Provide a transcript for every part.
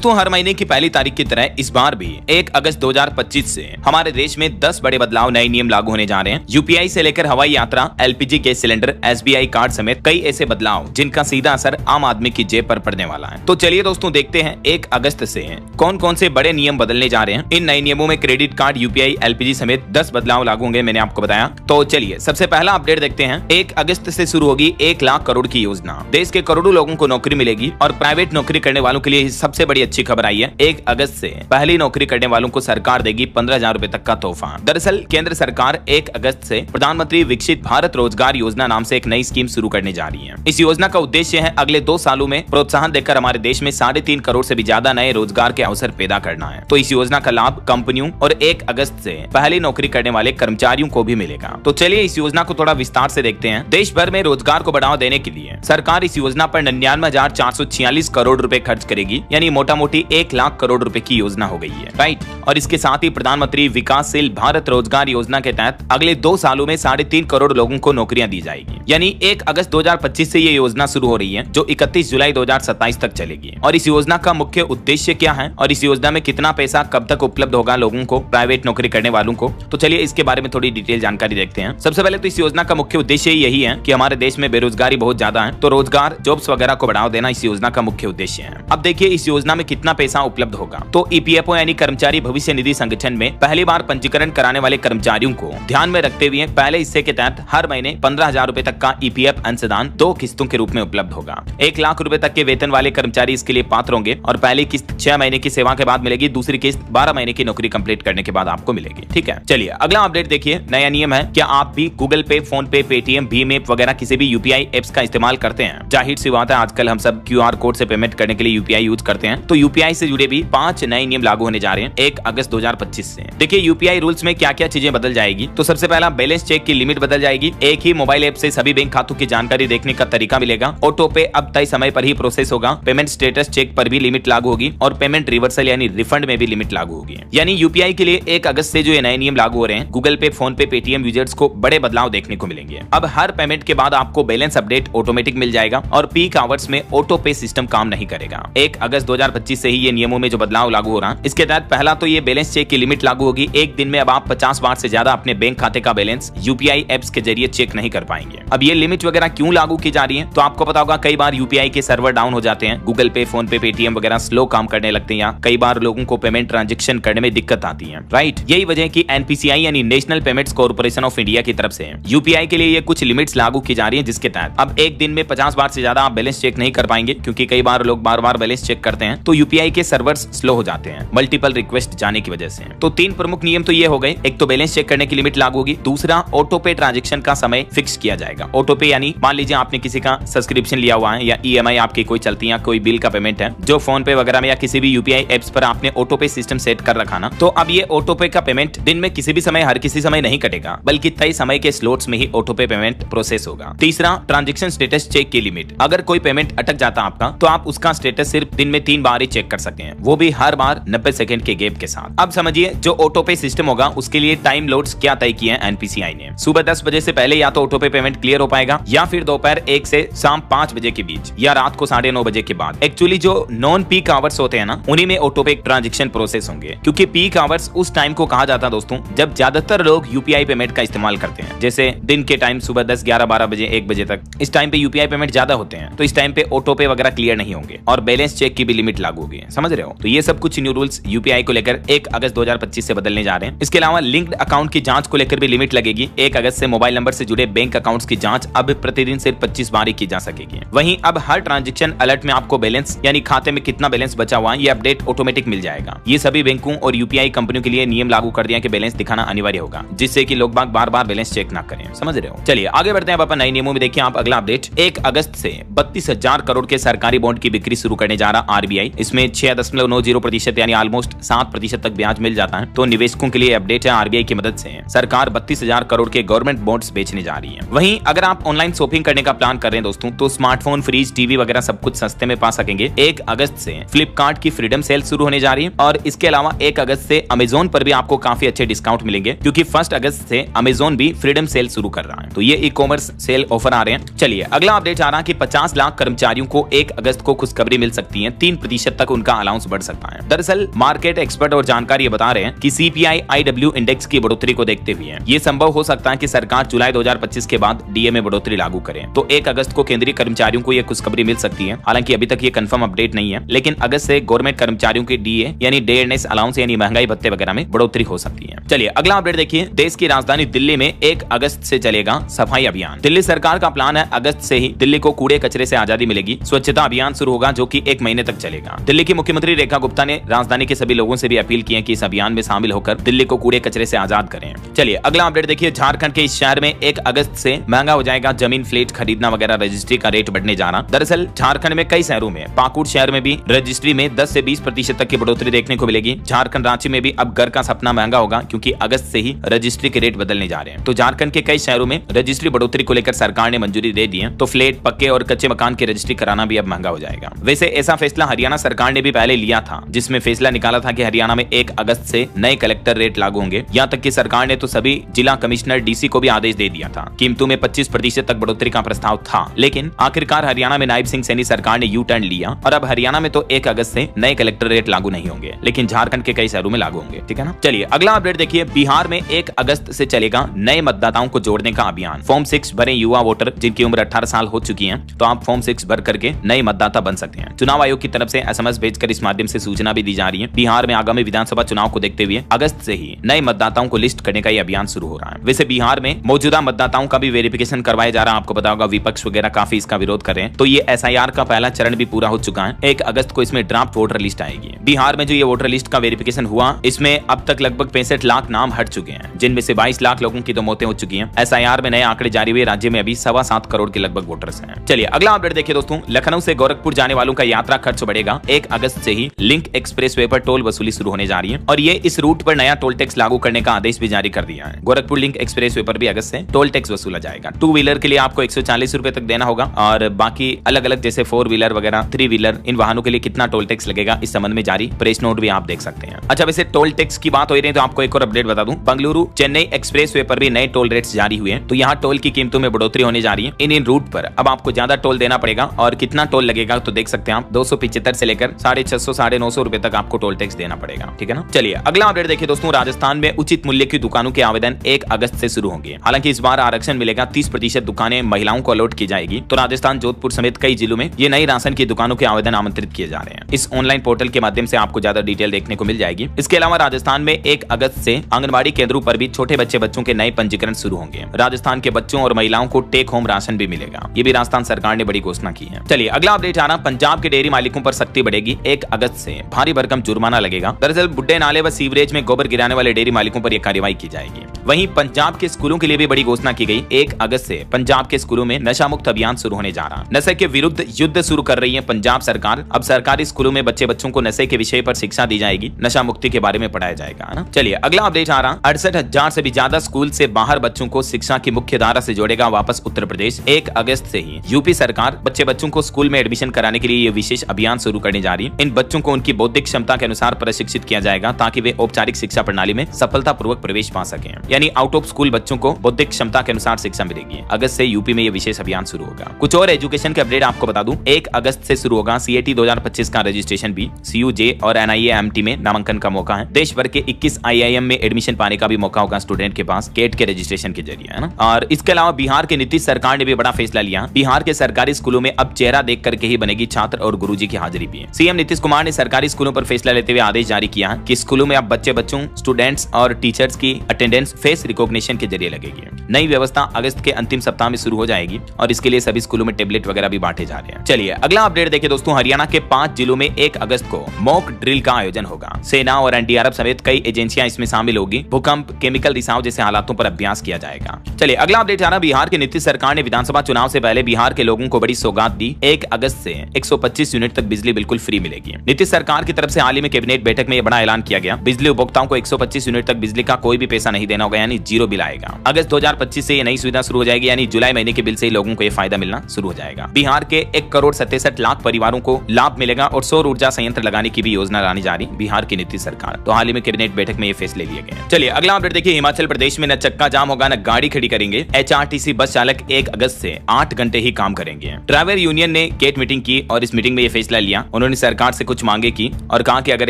दोस्तों हर महीने की पहली तारीख की तरह इस बार भी 1 अगस्त 2025 से हमारे देश में 10 बड़े बदलाव, नए नियम लागू होने जा रहे हैं। यूपीआई से लेकर हवाई यात्रा, LPG gas cylinder, SBI card समेत कई ऐसे बदलाव जिनका सीधा असर आम आदमी की जेब पर पड़ने वाला है। तो चलिए दोस्तों देखते हैं 1 अगस्त से कौन कौन से बड़े नियम बदलने जा रहे हैं। इन नए नियमों में क्रेडिट कार्ड, यूपीआई, एलपीजी समेत 10 बदलाव लागू होंगे, मैंने आपको बताया। तो चलिए सबसे पहला अपडेट देखते हैं। 1 अगस्त से शुरू होगी 1 लाख करोड़ की योजना। देश के करोड़ों लोगों को नौकरी मिलेगी और प्राइवेट नौकरी करने वालों के लिए सबसे बड़ी अच्छी खबर आई है। 1 अगस्त से पहली नौकरी करने वालों को सरकार देगी 15,000 रुपए तक का तोहफा। दरअसल केंद्र सरकार 1 अगस्त से प्रधानमंत्री विकसित भारत रोजगार योजना नाम से एक नई स्कीम शुरू करने जा रही है। इस योजना का उद्देश्य है अगले 2 सालों में प्रोत्साहन देकर हमारे देश में 3.5 करोड़ से भी ज्यादा नए रोजगार के अवसर पैदा करना है। तो इस योजना का लाभ कंपनियों और 1 अगस्त से पहली नौकरी करने वाले कर्मचारियों को भी मिलेगा। तो चलिए इस योजना को थोड़ा विस्तार से देखते हैं। देश भर में रोजगार को बढ़ावा देने के लिए सरकार इस योजना पर 99,446 करोड़ रुपए खर्च करेगी, यानी मोटा मोटी 1 लाख करोड़ रुपए की योजना हो गई है, राइट। और इसके साथ ही प्रधानमंत्री विकासशील भारत रोजगार योजना के तहत अगले 2 सालों में 3.5 करोड़ लोगों को नौकरियां दी जाएगी। यानी 1 अगस्त 2025 से ये योजना शुरू हो रही है, जो 31 जुलाई 2027 तक चलेगी। और इस योजना का मुख्य उद्देश्य क्या है और इस योजना में कितना पैसा कब तक उपलब्ध होगा लोगों को, प्राइवेट नौकरी करने वालों को, तो चलिए इसके बारे में थोड़ी डिटेल जानकारी देखते हैं। सबसे पहले तो इस योजना का मुख्य उद्देश्य यही है कि हमारे देश में बेरोजगारी बहुत ज्यादा है, तो रोजगार, जॉब्स वगैरह को बढ़ावा देना इस योजना का मुख्य उद्देश्य है। अब देखिए इस योजना में कितना पैसा उपलब्ध होगा। तो ईपीएफओ यानी कर्मचारी भविष्य निधि संगठन में पहली बार पंजीकरण कराने वाले कर्मचारियों को ध्यान में रखते हुए पहले हिस्से के तहत हर महीने 15,000 रुपए तक का ईपीएफ अंशदान 2 किस्तों के रूप में उपलब्ध होगा। 1 लाख रुपए तक के वेतन वाले कर्मचारी इसके लिए पात्र होंगे और पहली किस्त 6 महीने की सेवा के बाद मिलेगी, दूसरी किस्त 12 महीने की नौकरी कंप्लीट करने के बाद आपको मिलेगी। ठीक है, चलिए अगला अपडेट देखिए। नया नियम है, क्या आप भी गूगल पे, फोन पे, पेटीएम, भीम ऐप वगैरह किसी भी यूपीआई एप्स का इस्तेमाल करते हैं? जाहिर सी बात है आजकल हम सब क्यूआर कोड से पेमेंट करने के लिए यूपीआई यूज करते हैं। तो यूपीआई से जुड़े भी 5 नए नियम लागू होने जा रहे हैं 1 अगस्त 2025 से। देखिए यूपीआई रूल्स में क्या क्या चीजें बदल जाएगी। तो सबसे पहला, बैलेंस चेक की लिमिट बदल जाएगी। एक ही मोबाइल ऐप से सभी बैंक खातों की जानकारी देखने का तरीका मिलेगा। ऑटो पे अब तय समय पर ही प्रोसेस होगा। पेमेंट स्टेटस चेक पर भी लिमिट लागू होगी और पेमेंट रिवर्सल यानी रिफंड में भी लिमिट लागू होगी। यानी यूपीआई के लिए 1 अगस्त से जो ये नए नियम लागू हो रहे हैं, गूगल पे, फोन पे, पेटीएम यूजर्स को बड़े बदलाव देखने को मिलेंगे। अब हर पेमेंट के बाद आपको बैलेंस अपडेट ऑटोमेटिक मिल जाएगा और पीक आवर्स में ऑटो पे सिस्टम काम नहीं करेगा। 1 अगस्त 2025 से ही ये नियमों में जो बदलाव लागू हो रहा है, इसके तहत पहला तो ये बैलेंस चेक की लिमिट लागू होगी। एक दिन में अब आप 50 बार से ज्यादा अपने बैंक खाते का बैलेंस यूपीआई एप्स के जरिए चेक नहीं कर पाएंगे। अब ये लिमिट वगैरह क्यों लागू की जा रही है, तो आपको पता होगा कई बार यूपीआई के सर्वर डाउन हो जाते हैं, गूगल पे, फोन पे, पेटीएम वगैरह स्लो काम करने लगते हैं, या कई बार लोगों को पेमेंट ट्रांजेक्शन करने में दिक्कत आती है, राइट। यही वजह है कि एनपीसीआई यानी national payments corporation of India की तरफ से यूपीआई के लिए ये कुछ लिमिट्स लागू की जा रही है, जिसके तहत अब एक दिन में 50 बार से ज्यादा आप बैलेंस चेक नहीं कर पाएंगे, क्योंकि कई बार लोग बार बार बैलेंस चेक करते हैं तो यूपीआई के सर्वर्स स्लो हो जाते हैं मल्टीपल रिक्वेस्ट जाने की वजह से। तो 3 प्रमुख नियम तो ये हो गए। एक तो बैलेंस चेक करने की लिमिट लागू होगी, दूसरा ऑटो पे ट्रांजैक्शन का समय फिक्स किया जाएगा। ऑटो पे यानी मान लीजिए आपने किसी का सब्सक्रिप्शन लिया हुआ है या ईएमआई आपकी कोई चलती है, कोई बिल का पेमेंट है जो फोन पे वगैरह में या किसी भी यूपीआई एप्स पर आपने ऑटो पे सिस्टम सेट कर रखा ना, तो अब ये ऑटो पे का पेमेंट दिन में किसी भी समय, हर किसी समय नहीं कटेगा, बल्कि तय समय के स्लॉट्स में ही ऑटो पे पेमेंट प्रोसेस होगा। तीसरा, ट्रांजैक्शन स्टेटस चेक की लिमिट। अगर कोई पेमेंट अटक जाता आपका तो आप उसका स्टेटस सिर्फ दिन में 3 बार ही चेक कर सकते हैं, वो भी हर बार 90 सेकंड के गैप के साथ। अब समझिए जो ऑटो पे सिस्टम होगा उसके लिए टाइम लोड्स क्या तय किए हैं एनपीसीआई ने। सुबह 10 बजे से पहले या तो ऑटो पे पेमेंट क्लियर हो पाएगा, या फिर दोपहर 1 से शाम 5 बजे के बीच, या रात को 9:30 बजे के बाद। एक्चुअली जो नॉन पीक आवर्स होते हैं ना, उन्हीं में ऑटो पे ट्रांजैक्शन प्रोसेस होंगे, क्योंकि पीक आवर्स उस टाइम को कहा जाता है दोस्तों जब ज्यादातर लोग यूपीआई पेमेंट का इस्तेमाल करते हैं। जैसे दिन के टाइम सुबह 10, 11, 12 बजे, 1 बजे तक, इस टाइम पे यूपीआई पेमेंट ज्यादा होते हैं, तो इस टाइम पे ऑटो पे वगैरह क्लियर नहीं होंगे और बैलेंस चेक की भी लिमिट लागू होगी। समझ रहे हो? तो ये सब कुछ न्यू रूल्स यूपीआई को लेकर 1 अगस्त 2025 से बदलने जा रहे हैं। इसके अलावा लिंक्ड अकाउंट की जांच को लेकर भी लिमिट लगेगी। 1 अगस्त से मोबाइल नंबर से जुड़े बैंक अकाउंट्स की जांच अब प्रतिदिन सिर्फ 25 बार ही की जा सकेगी। वहीं अब हर ट्रांजैक्शन अलर्ट में आपको बैलेंस यानी खाते में कितना बैलेंस बचा हुआ है ये अपडेट ऑटोमेटिक मिल जाएगा। ये सभी बैंकों और यूपीआई कंपनियों के लिए नियम लागू कर दिया कि बैलेंस दिखाना अनिवार्य होगा, जिससे कि लोग बार बार बैलेंस चेक ना करें। समझ रहे हो? चलिए आगे बढ़ते हैं अपन नए नियमों में। देखिए आप अगला अपडेट, 1 अगस्त से 32,000 करोड़ के सरकारी बॉन्ड की बिक्री शुरू करने जा रहा आरबीआई। इसमें 6.90% यानी ऑलमोस्ट 7% तक ब्याज मिल जाता है। तो निवेशकों के लिए अपडेट है, आरबीआई की मदद से सरकार 32,000 करोड़ के गवर्नमेंट बॉन्ड्स बेचने जा रही है। वहीं अगर आप ऑनलाइन शॉपिंग करने का प्लान कर रहे हैं दोस्तों, तो स्मार्टफोन, फ्रिज, टीवी वगैरह सब कुछ सस्ते में पा सकेंगे। 1 अगस्त से फ्लिपकार्ट की फ्रीडम सेल शुरू होने जा रही है और इसके अलावा 1 अगस्त से अमेजोन पर भी आपको काफी अच्छे डिस्काउंट मिलेंगे, क्योंकि 1 अगस्त से अमेजोन भी फ्रीडम सेल शुरू कर रहा है। तो ये ई कॉमर्स सेल ऑफर आ रहे हैं। चलिए अगला अपडेट आ रहा है कि 50 लाख कर्मचारियों को 1 अगस्त को खुशखबरी मिल सकती है। 3% प्रतिशत तक उनका अलाउंस बढ़ सकता है। दरअसल मार्केट एक्सपर्ट और जानकार ये बता रहे हैं कि CPI IW इंडेक्स की बढ़ोतरी को देखते हुए ये संभव हो सकता है कि सरकार जुलाई 2025 के बाद DA में बढ़ोतरी लागू करे। तो 1 अगस्त को केंद्रीय कर्मचारियों को यह खुशखबरी मिल सकती है। हालांकि अभी तक ये कंफर्म अपडेट नहीं है, लेकिन अगस्त से गवर्नमेंट कर्मचारियों के DA यानी डे अर्नेस अलाउंस यानी महंगाई भत्ते वगैरह में बढ़ोतरी हो सकती है। चलिए अगला अपडेट देखिए। देश की राजधानी दिल्ली में 1 अगस्त से चलेगा सफाई अभियान। दिल्ली सरकार का प्लान है अगस्त से ही दिल्ली को कूड़े कचरे से आजादी मिलेगी। स्वच्छता अभियान शुरू होगा जो कि 1 महीने तक चलेगा। दिल्ली की मुख्यमंत्री रेखा गुप्ता ने राजधानी के सभी लोगों से भी अपील की है कि इस अभियान में शामिल होकर दिल्ली को कूड़े कचरे से आजाद करें। चलिए अगला अपडेट देखिए। झारखंड के इस शहर में 1 अगस्त से महंगा हो जाएगा जमीन, फ्लैट खरीदना वगैरह, रजिस्ट्री का रेट बढ़ने जा रहा। दरअसल झारखंड में कई शहरों में, पाकुड़ शहर में भी रजिस्ट्री में 10 से 20% तक की बढ़ोतरी देखने को मिलेगी। झारखंड रांची में भी अब घर का सपना महंगा होगा क्योंकि अगस्त से ही रजिस्ट्री के रेट बदलने जा रहे हैं। तो झारखंड के कई शहरों में रजिस्ट्री बढ़ोतरी को लेकर सरकार ने मंजूरी दे दी है। तो फ्लैट, पक्के और कच्चे मकान की रजिस्ट्री कराना भी अब महंगा हो जाएगा। वैसे ऐसा फैसला हरियाणा सरकार ने भी पहले लिया था, जिसमें फैसला निकाला था कि हरियाणा में 1 अगस्त से नए कलेक्टर रेट लागू होंगे। यहाँ तक कि सरकार ने तो सभी जिला कमिश्नर DC को भी आदेश दे दिया था। कीमतों में 25% तक बढ़ोतरी का प्रस्ताव था, लेकिन आखिरकार हरियाणा में नायब सिंह सैनी सरकार ने यू टर्न लिया और अब हरियाणा में तो 1 अगस्त से नए कलेक्टर रेट लागू नहीं होंगे, लेकिन झारखंड के कई शहरों में लागू होंगे। ठीक है ना। चलिए अगला अपडेट देखिए। बिहार में 1 अगस्त से चलेगा नए मतदाताओं को जोड़ने का अभियान। फॉर्म 6 भरे युवा वोटर जिनकी उम्र 18 साल हो चुकी है, तो आप फॉर्म 6 भर करके नए मतदाता बन सकते हैं। चुनाव आयोग की तरफ से SMS भेजकर इस माध्यम से सूचना भी दी जा रही है। बिहार में आगामी विधानसभा चुनाव को देखते हुए अगस्त से ही नए मतदाताओं को लिस्ट करने का यह अभियान शुरू हो रहा है। वैसे बिहार में मौजूदा मतदाताओं का भी वेरिफिकेशन करवाया जा रहा है। आपको पता होगा विपक्ष वगैरह काफी इसका विरोध कर रहे हैं। तो ये SIR का पहला चरण भी पूरा हो चुका है। 1 अगस्त को इसमें ड्राफ्ट वोटर लिस्ट आएगी। बिहार में जो ये वोटर लिस्ट का वेरिफिकेशन हुआ, इसमें अब तक लगभग 65 लाख नाम हट चुके हैं, जिनमें से 22 लाख लोगों की तो मौतें हो चुकी हैं। SIR में नए आंकड़े जारी हुए। राज्य में अभी 7.25 करोड़ के लगभग वोटर्स हैं। चलिए अगला अपडेट देखिए दोस्तों। लखनऊ से गोरखपुर जाने वालों का यात्रा खर्च बढ़ेगा। 1 अगस्त से ही लिंक एक्सप्रेसवे पर टोल वसूली शुरू होने जा रही है और ये इस रूट पर नया टोल टैक्स लागू करने का आदेश भी जारी कर दिया है। गोरखपुर लिंक एक्सप्रेसवे पर भी अगस्त से टोल टैक्स वसूला जाएगा। 2 व्हीलर के लिए आपको 140 रुपए तक देना होगा और बाकी अलग अलग जैसे 4 व्हीलर वगैरह, 3 व्हीलर, इन वाहनों के लिए कितना टोल टैक्स लगेगा इस संबंध में जारी प्रेस नोट भी आप देख सकते हैं। अच्छा, वैसे टोल टैक्स की बात हो रही है तो आपको एक और अपडेट बता दूं। बंगलुरु चेन्नई एक्सप्रेसवे पर भी नए टोल रेट्स जारी हुए हैं। तो यहाँ टोल की कीमतों में बढ़ोतरी होने जा रही है। इन रूट पर अब आपको ज्यादा टोल देना पड़ेगा और कितना टोल लगेगा तो देख सकते हैं आप। 275 से लेकर 650 950 रुपए तक आपको टोल टैक्स देना पड़ेगा। ठीक है ना। चलिए अगला अपडेट देखिए दोस्तों। राजस्थान में उचित मूल्य की दुकानों के आवेदन 1 अगस्त से शुरू होंगे। हालांकि इस बार आरक्षण मिलेगा। 30% दुकानें महिलाओं को अलॉट की जाएगी। तो राजस्थान, जोधपुर समेत कई जिलों में ये नई राशन की दुकानों के आवेदन आमंत्रित किए जा रहे हैं। इस ऑनलाइन पोर्टल के माध्यम से आपको ज्यादा डिटेल देखने को मिल जाएगी। इसके अलावा राजस्थान में 1 अगस्त से आंगनबाड़ी केंद्रों पर भी छोटे बच्चों के नए पंजीकरण शुरू होंगे। राजस्थान के बच्चों और महिलाओं को टेक होम राशन भी मिलेगा। ये भी राजस्थान सरकार ने बड़ी घोषणा की है। चलिए अगला अपडेट आ रहा। पंजाब के डेयरी मालिकों पर सख्ती बढ़ेगी। 1 अगस्त से भारी भरकम जुर्माना लगेगा। दरअसल बुड्ढे नाले व सीवरेज में गोबर गिराने वाले डेयरी मालिकों पर यह कार्रवाई की जाएगी। वहीं पंजाब के स्कूलों के लिए भी बड़ी घोषणा की गई। 1 अगस्त से पंजाब के स्कूलों में नशा मुक्त अभियान शुरू होने जा रहा। नशे के विरुद्ध युद्ध शुरू कर रही है पंजाब सरकार। अब सरकारी स्कूलों में बच्चों को नशे के विषय पर शिक्षा दी जाएगी। नशा मुक्ति के बारे में पढ़ाया जाएगा, है ना। चलिए अगला अपडेट आ रहा। 68,000 से भी ज्यादा स्कूल से बाहर बच्चों को शिक्षा की मुख्य धारा से जोड़ेगा वापस उत्तर प्रदेश। 1 अगस्त से ही यूपी सरकार बच्चों को स्कूल में एडमिशन कराने के लिए ये विशेष अभियान शुरू करने जा रही है। इन बच्चों को उनकी बौद्धिक क्षमता के अनुसार प्रशिक्षित किया जाएगा ताकि वे औपचारिक शिक्षा प्रणाली में सफलतापूर्वक प्रवेश पा सकें। यानी आउट ऑफ स्कूल बच्चों को बौद्धिक क्षमता के अनुसार शिक्षा मिलेगी। अगस्त से यूपी में ये विशेष अभियान शुरू होगा। कुछ और एजुकेशन के अपडेट आपको बता दूं। 1 अगस्त से शुरू होगा CAT 2025 का रजिस्ट्रेशन भी। CUJ और NIA-MT में नामांकन का मौका है। देश भर के 21 IIM में एडमिशन पाने का भी मौका होगा स्टूडेंट के पास CAT के रजिस्ट्रेशन के जरिए, है ना। और इसके अलावा बिहार के नीतीश सरकार ने भी बड़ा फैसला लिया। बिहार के सरकारी स्कूलों में अब चेहरा देख करके ही बनेगी छात्र और गुरुजी की हाजिरी भी। CM नीतीश कुमार ने सरकारी स्कूलों पर फैसला लेते हुए आदेश जारी किया कि स्कूलों में अब बच्चों, स्टूडेंट्स और टीचर्स की अटेंडेंस फेस रिकॉग्निशन के जरिए लगेगी। नई व्यवस्था अगस्त के अंतिम सप्ताह में शुरू हो जाएगी और इसके लिए सभी स्कूलों में टेबलेट वगैरह भी बांटे जा रहे हैं। चलिए अगला अपडेट देखिए दोस्तों। हरियाणा के 5 जिलों में 1 अगस्त को मॉक ड्रिल का आयोजन होगा। सेना और NDRF समेत कई एजेंसियां इसमें शामिल होगी। भूकंप, केमिकल रिसाव जैसे हालातों पर अभ्यास किया जाएगा। चलिए अगला अपडेट आ रहा। बिहार के नीतीश सरकार ने विधानसभा चुनाव से पहले बिहार के लोगों को बड़ी सौगात दी। 1 अगस्त से 125 यूनिट तक बिजली बिल्कुल फ्री मिलेगी। नीतीश सरकार की तरफ से हाल ही में कैबिनेट बैठक में यह बड़ा ऐलान किया गया। बिजली उपभोक्ताओं को 125 यूनिट तक बिजली का कोई भी पैसा नहीं देना होगा, यानी 0 बिल आएगा। अगस्त 2025 से ये नई सुविधा शुरू हो जाएगी, यानी जुलाई महीने के बिल से ही लोगों को ये फायदा मिलना शुरू हो जाएगा। बिहार के 1,67,00,000 परिवारों को लाभ मिलेगा और सौर ऊर्जा संयंत्र लगाने की भी योजना लाने जा रही बिहार की नीतीश सरकार। तो हाल ही में कैबिनेट बैठक में ये फैसले लिए गए। चलिए अगला अपडेट देखिए। हिमाचल प्रदेश में न चक्का जाम होगा न गाड़ी खड़ी करेंगे। HRTC बस चालक 1 अगस्त से 8 घंटे ही काम करेंगे। ट्रैवल यूनियन ने गेट मीटिंग की और इस मीटिंग में ये फैसला लिया। उन्होंने सरकार से कुछ मांगे की और कहा कि अगर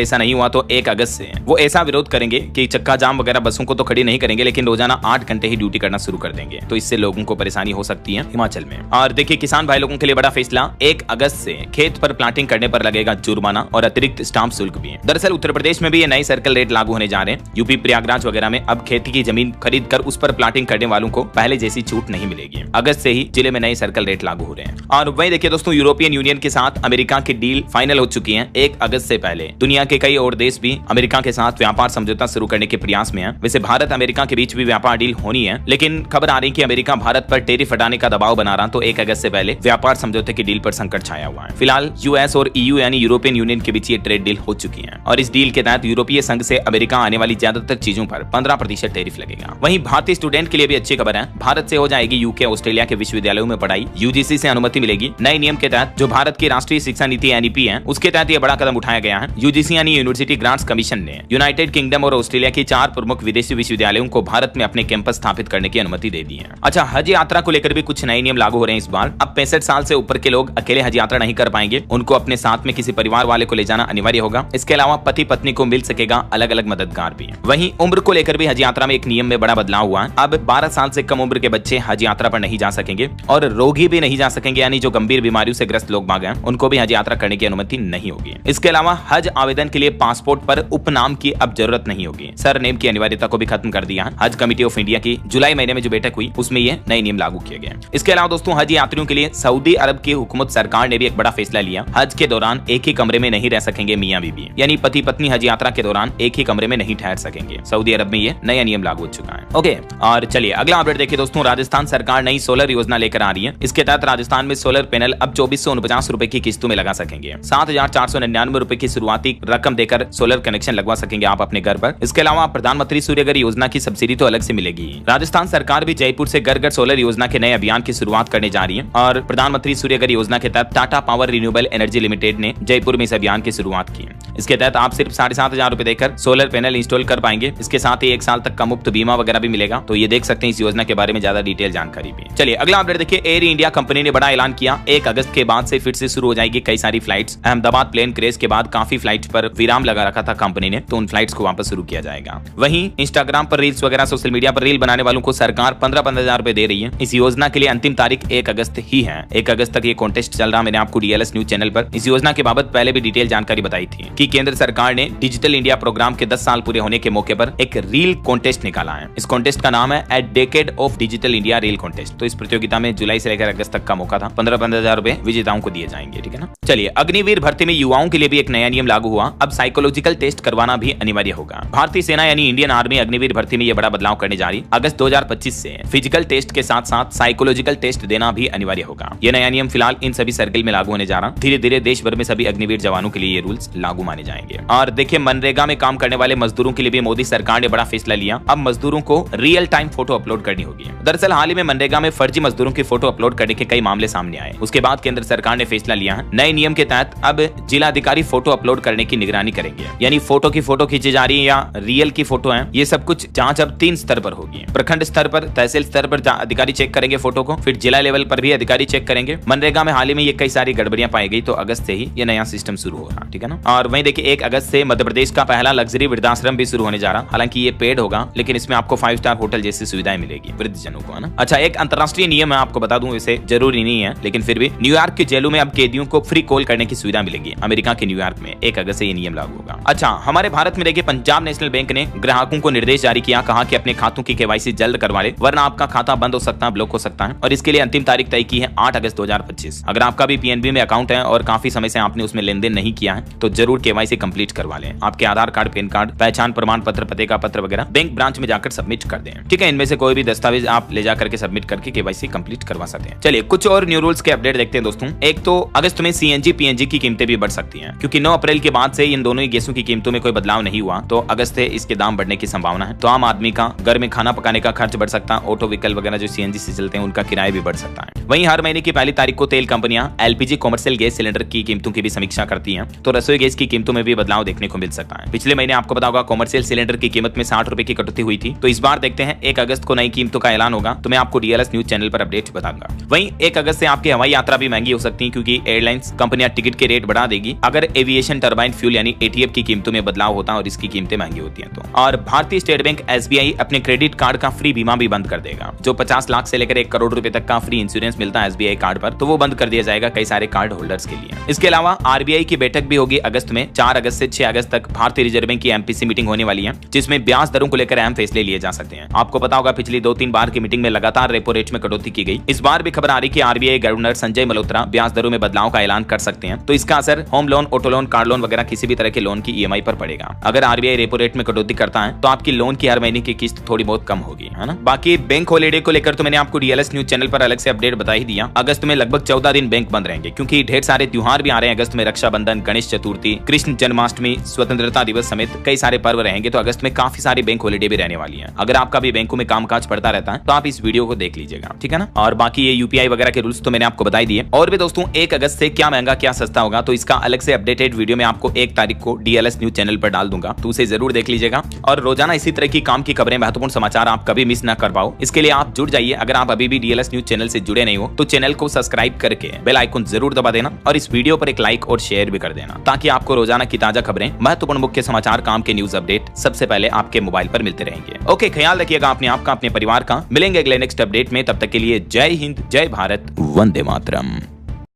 ऐसा नहीं हुआ तो 1 अगस्त से वो ऐसा विरोध करेंगे कि चक्का जाम वगैरह बसों को तो खड़ी नहीं करेंगे, लेकिन रोजाना 8 घंटे ही ड्यूटी करना शुरू कर देंगे। तो इससे लोगों को परेशानी हो सकती है हिमाचल में। और देखिए किसान भाई लोगों के लिए बड़ा फैसला, 1 अगस्त से खेत पर प्लांटिंग करने पर लगेगा जुर्माना और अतिरिक्त स्टाम्प शुल्क भी। दरअसल उत्तर प्रदेश में भी ये नए सर्कल रेट लागू होने जा रहे हैं। यूपी प्रयागराज वगैरह में अब खेती की जमीन खरीद कर उस पर प्लांटिंग करने वालों को पहले जैसी छूट नहीं मिलेगी। अगस्त से ही जिले में नए सर्कल रेट लागू हो रहे हैं। और वहीं देखिए दोस्तों, यूरोपियन यूनियन के साथ अमेरिका की डील फाइनल हो चुकी है 1 अगस्त से पहले। दुनिया के कई और देश भी अमेरिका के साथ व्यापार समझौता शुरू करने के प्रयास में है। वैसे भारत अमेरिका के बीच भी व्यापार डील होनी है, लेकिन खबर आ रही है कि अमेरिका भारत पर टैरिफ हटाने का दबाव बना रहा, तो 1 अगस्त से पहले व्यापार समझौते की डील पर संकट छाया हुआ है। फिलहाल यूएस और ईयू यानी यूरोपियन यूनियन के बीच ये ट्रेड डील हो चुकी है और इस डील के तहत यूरोपीय संघ से अमेरिका आने वाली ज्यादातर चीजों पर 15% टैरिफ लगेगा। वहीं भारतीय स्टूडेंट के लिए भी अच्छी खबर है, भारत से हो जाएगी यूके ऑस्ट्रेलिया के विश्वविद्यालयों में पढ़ाई, यूजीसी से अनुमति मिलेगी। नए नियम के तहत जो भारत की राष्ट्रीय शिक्षा नीति एनईपी है उसके तहत यह बड़ा कदम उठाया गया है। यूजीसी यानी यूनिवर्सिटी ग्रांट्स कमीशन ने यूनाइटेड किंगडम और ऑस्ट्रेलिया की 4 प्रमुख विदेशी विश्वविद्यालयों को भारत में अपने कैंपस स्थापित करने की अनुमति दे दी है। अच्छा, हज यात्रा को लेकर भी कुछ नए नियम लागू हो रहे हैं इस बार। अब 65 साल से ऊपर के लोग अकेले हज यात्रा नहीं कर पाएंगे, उनको अपने साथ में किसी परिवार वाले को ले जाना अनिवार्य होगा। इसके अलावा पति पत्नी को मिल सकेगा अलग अलग मददगार भी। वहीं उम्र को लेकर भी हज यात्रा में एक नियम में बड़ा बदलाव हुआ है। अब 12 साल से कम उम्र के बच्चे हज यात्रा पर नहीं जा सकेंगे और रोगी भी नहीं जा सकेंगे, यानी जो गंभीर बीमारियों से ग्रस्त लोग बाग हैं उनको भी हज यात्रा करने की अनुमति नहीं होगी। इसके अलावा हज आवेदन के लिए पासपोर्ट पर उपनाम की अब जरूरत नहीं होगी। सरनेम की अनिवार्यता को भी खत्म कर दिया है। हज कमेटी ऑफ इंडिया की जुलाई महीने में जो बैठक हुई उसमें ये नए नियम लागू किए गए। इसके अलावा दोस्तों, हज यात्रियों के लिए सऊदी अरब की हुकूमत सरकार ने भी एक बड़ा फैसला लिया। हज के दौरान एक ही कमरे में नहीं रह सकेंगे मियां बीबी, यानी पति पत्नी हज यात्रा के दौरान एक ही कमरे में नहीं ठहर सकेंगे। सऊदी अरब में ये नया नियम लागू हो चुका है। ओके, और चलिए अगला अपडेट देखिए दोस्तों, राजस्थान सरकार नई सोलर योजना लेकर आ रही है। इसके तहत राजस्थान में सोलर पैनल अब 2449 रुपए की किस्तों में लगा सकेंगे। 7499 रुपए की शुरुआती रकम देकर सोलर कनेक्शन लगवा सकेंगे आप अपने घर पर। इसके अलावा प्रधानमंत्री सूर्यघर योजना की सब्सिडी तो अलग से मिलेगी। राजस्थान सरकार भी जयपुर से घर घर सोलर योजना के नए अभियान की शुरुआत करने जा रही है और प्रधानमंत्री सूर्यघर योजना के तहत Tata power renewable energy limited ने जयपुर में इस अभियान की शुरुआत की। इसके तहत आप सिर्फ 7500 रुपए देकर सोलर पैनल इंस्टॉल कर पाएंगे। इसके साथ ही 1 साल तक का मुफ्त बीमा वगैरह भी मिलेगा। तो ये देख सकते हैं इस योजना के बारे में ज्यादा डिटेल जानकारी भी। चलिए अगला अपडेट देखिए, एयर इंडिया कंपनी ने बड़ा ऐलान किया। 1 अगस्त के बाद से फिर से शुरू हो जाएगी कई सारी फ्लाइट्स। अहमदाबाद प्लेन क्रेश के बाद काफी फ्लाइट पर विराम लगा रखा था कंपनी ने, तो उन फ्लाइट्स को वापस शुरू किया जाएगा। वहीं इंस्टाग्राम पर रील्स वगैरह सोशल मीडिया पर रील बनाने वालों को सरकार 15,000 रुपए दे रही है। इस योजना के लिए अंतिम तारीख 1 अगस्त ही है। 1 अगस्त तक ये कॉन्टेस्ट चल रहा। मैंने आपको डीएलएस न्यूज चैनल पर इस योजना के बाबत पहले भी डिटेल जानकारी बताई थी कि केंद्र सरकार ने डिजिटल इंडिया प्रोग्राम के 10 साल पूरे होने के मौके पर एक रील कॉन्टेस्ट निकाला है। इस कॉन्टेस्ट का नाम है at decade of digital India reel contest. तो इस प्रतियोगिता में जुलाई से लेकर अगस्त तक का मौका था। 15,000 रुपए विजेताओं को दिए जाएंगे, ठीक है ना। चलिए अग्निवीर भर्ती में युवाओं के लिए भी एक नया नियम लागू हुआ। अब साइकोलॉजिकल टेस्ट करवाना भी अनिवार्य होगा। भारतीय सेना यानी इंडियन आर्मी अग्निवीर भर्ती में यह बड़ा बदलाव करने जा रही। अगस्त 2025 से फिजिकल टेस्ट के साथ साथ साइकोलॉजिकल टेस्ट देना भी अनिवार्य होगा। यह नया नियम फिलहाल इन सभी सर्किल में लागू होने जा रहा। धीरे धीरे देश भर में सभी अग्निवीर जवानों के लिए ये रूल्स लागू माने जाएंगे। और देखिए मनरेगा में काम करने वाले मजदूरों के लिए भी मोदी सरकार ने बड़ा फैसला लिया। अब मजदूरों को रियल टाइम फोटो अपलोड करनी होगी। दरअसल हाल ही में मनरेगा में फर्जी मजदूरों की फोटो अपलोड करने के कई मामले सामने आए। उसके बाद केंद्र सरकार ने फैसला लिया है। नए नियम के तहत अब जिला अधिकारी फोटो अपलोड करने की निगरानी करेंगे। यानी फोटो की फोटो खींची जा रही है या रियल की फोटो है, ये सब कुछ जांच अब 3 स्तर पर होगी। प्रखंड स्तर पर, तहसील स्तर पर अधिकारी चेक करेंगे फोटो को, फिर जिला लेवल पर भी अधिकारी चेक करेंगे। मनरेगा में हाल ही में ये कई सारी गड़बड़ियां पाई गई, तो अगस्त से ही ये नया सिस्टम शुरू हो रहा, ठीक है ना। और वहीं देखिए 1 अगस्त से मध्य प्रदेश का पहला लग्जरी वृद्धाश्रम भी शुरू होने जा रहा। हालांकि ये पेड होगा, लेकिन इसमें आपको 5 स्टार होटल जैसी सुविधाएं मिलेगी वृद्धजनों को, है ना। अच्छा, एक अंतर्राष्ट्रीय नियम है, आपको बता दूं, इसे जरूरी नहीं है लेकिन फिर भी न्यूयॉर्क की जेलों में अब कैदियों को फ्री कॉल करने की सुविधा मिलेगी। अमेरिका के न्यूयॉर्क में 1 अगस्त से ये नियम लागू होगा। अच्छा, हमारे भारत में देखिए पंजाब नेशनल बैंक ने ग्राहकों को निर्देश जारी किया, कहा कि अपने खातों की केवाईसी जल्द करवा ले, वरना आपका खाता बंद हो सकता है, ब्लॉक हो सकता है। और इसके लिए अंतिम तारीख तय की है 8 अगस्त 2025। अगर आपका भी पीएनबी में अकाउंट है और काफी समय से आपने उसमें लेन देन नहीं किया है तो जरूर केवाईसी कंप्लीट करवा लें। आपके आधार कार्ड, पैन कार्ड, पहचान प्रमाण पत्र, पते का पत्र वगैरह बैंक ब्रांच में जाकर सबमिट कर दें, ठीक है। इनमें से कोई भी दस्तावेज आप ले जाकर के सबमिट करके केवाईसी कंप्लीट करवा सकते हैं। चलिए कुछ और न्यू रूल्स के अपडेट देखते हैं दोस्तों। एक तो अगस्त में सीएनजी पीएनजी की कीमतें भी बढ़ सकती हैं, क्योंकि 9 अप्रैल के बाद से इन दोनों ही गैसों की कीमतों में कोई बदलाव नहीं हुआ, तो अगस्त से इसके दाम बढ़ने की संभावना है। तो आम आदमी का घर में खाना पकाने का खर्च बढ़ सकता है। ऑटो व्हीकल वगैरह जो सीएनजी से चलते हैं उनका किराया भी बढ़ सकता है। वहीं हर महीने की पहली तारीख को तेल कंपनियां एलपीजी कॉमर्शियल गैस सिलेंडर की कीमतों की भी समीक्षा करती हैं, तो रसोई गैस की कीमतों में भी बदलाव देखने को मिल सकता है। पिछले महीने आपको पता होगा कॉमर्शियल सिलेंडर की कीमत में 60 रुपए की कटौती हुई थी, तो इस बार देखते हैं 1 अगस्त को नई कीमतों का ऐलान होगा, तो मैं आपको डीएलएस न्यूज चैनल पर अपडेट बताऊंगा। वहीं 1 अगस्त से आपकी हवाई यात्रा भी महंगी हो सकती है, क्योंकि एयरलाइंस कंपनियां टिकट के रेट बढ़ा देगी अगर एविएशन टरबाइन फ्यूल यानी एटीएफ की कीमतों में बदलाव होता है और इसकी कीमतें महंगी होती हैं तो। और भारतीय स्टेट बैंक एसबीआई अपने क्रेडिट कार्ड का फ्री बीमा भी बंद कर देगा। जो 50 लाख से लेकर 1 करोड़ रुपए तक का फ्री इंश्योरेंस मिलता है एसबीआई कार्ड पर, तो वो बंद कर दिया जाएगा कई सारे कार्ड होल्डर्स के लिए। इसके अलावा आरबीआई की बैठक भी होगी अगस्त में। 4 अगस्त से 6 अगस्त तक भारतीय रिजर्व बैंक की एमपीसी मीटिंग होने वाली है, जिसमें ब्याज दरों को लेकर अहम फैसले लिए जा सकते हैं। आपको पता होगा पिछली 2-3 बार की मीटिंग में लगातार रेपो रेट में कटौती की गई। इस बार भी खबर आ रही कि आरबीआई गवर्नर संजय मल्होत्रा ब्याज दरों में बदलाव का ऐलान कर सकते हैं, तो इसका असर home loan, auto loan, car loan वगैरह किसी भी तरह के लोन की ईएमआई पर पड़ेगा। अगर आरबीआई रेपो रेट में कटौती करता है तो आपकी लोन की हर महीने की किस्त थोड़ी बहुत कम होगी, है ना। बाकी बैंक हॉलीडे को लेकर तो मैंने आपको डीएलएस न्यूज चैनल पर अलग से अपडेट बता ही दिया। अगस्त में लगभग 14 दिन बैंक बंद रहेंगे, क्योंकि ढेर सारे त्योहार भी आ रहे हैं अगस्त में। रक्षाबंधन, गणेश चतुर्थी, कृष्ण जन्माष्टमी, स्वतंत्रता दिवस समेत कई सारे पर्व रहेंगे, तो अगस्त में काफी सारी बैंक हॉलीडे भी रहने वाली है। अगर आपका भी बैंकों में कामकाज पड़ता रहता है तो आप इस वीडियो को देख लीजिएगा, ठीक है ना। और बाकी ये यूपीआई वगैरह के रूल्स तो मैंने आपको बता ही दिए। और भी दोस्तों 1 अगस्त से क्या महंगा क्या सस्ता होगा, तो इसका अलग से अपडेटेड वीडियो मैं आपको 1 तारीख को डीएलएस न्यूज चैनल पर डाल दूंगा, तो उसे जरूर देख लीजिएगा। और रोजाना इसी तरह की काम की खबरें, महत्वपूर्ण समाचार आप कभी मिस ना कर पाओ, इसके लिए आप जुड़ जाइए। अगर आप अभी भी डीएलएस न्यूज चैनल से जुड़े नहीं हो तो चैनल को सब्सक्राइब करके बेल आइकन जरूर दबा देना और इस वीडियो पर एक लाइक और शेयर भी कर देना, ताकि आपको रोजाना की ताजा खबरें, महत्वपूर्ण मुख्य समाचार, काम के न्यूज अपडेट सबसे पहले आपके मोबाइल पर मिलते रहेंगे। ओके, ख्याल रखिएगा अपने आप का, अपने परिवार का। मिलेंगे अगले नेक्स्ट अपडेट में, तब तक के लिए जय हिंद, जय भारत, वंदे मातरम।